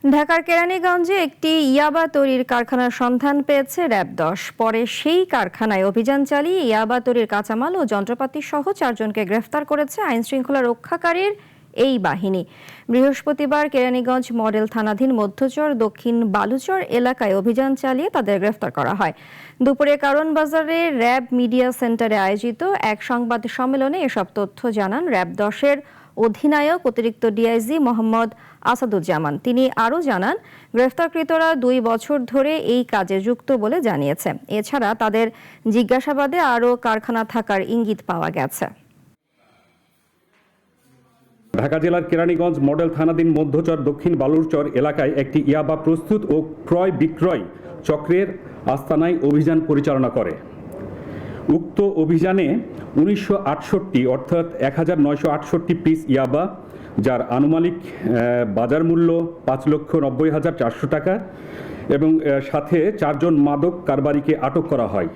ঢাকার কেরানীগঞ্জে একটি ইয়াবা তৈরির কারখানার সন্ধান পেয়েছে র‍্যাব-১০। পরে সেই কারখানায় অভিযান চালিয়ে ইয়াবা তৈরির কাঁচামাল ও যন্ত্রপাতি সহ ৪ জনকে গ্রেফতার করেছে আইনশৃঙ্খলা রক্ষাকারীর এই বাহিনী। বৃহস্পতিবার কেরানীগঞ্জ মডেল থানাধীন মধ্যচর দক্ষিণ বালুচর এলাকায় অভিযান চালিয়ে তাদের গ্রেফতার করা হয়। দুপুরে কারওয়ান বাজারে র‍্যাব মিডিয়া সেন্টারে আয়োজিত এক সংবাদ সম্মেলনে এসব তথ্য জানান র‍্যাব-১০-এর অধিনায়ক অতিরিক্ত ডিআইজি মোহাম্মদ আসাদুজ্জামান। তিনি আরও জানান, গ্রেফতারকৃতরা ২ বছর ধরে এই কাজে যুক্ত বলে জানিয়েছে। এছাড়া তাদের জিজ্ঞাসাবাদে আরও কারখানা থাকার ইঙ্গিত পাওয়া গেছে। ঢাকা জেলার কেরানীগঞ্জ মডেল থানাধীন মধ্যচর দক্ষিণ বালুরচর এলাকায় একটি ইয়াবা প্রস্তুত ও ক্রয় বিক্রয় চক্রের আস্তানায় অভিযান পরিচালনা করে। উক্ত অভিযানে ১৯৬৮ অর্থাৎ ১৯৬৮ পিস ইয়াবা, যার আনুমানিক বাজার মূল্য ৫,৯০,৪০০ টাকা এবং সাথে ৪ জন মাদক কারবারিকে আটক করা হয়।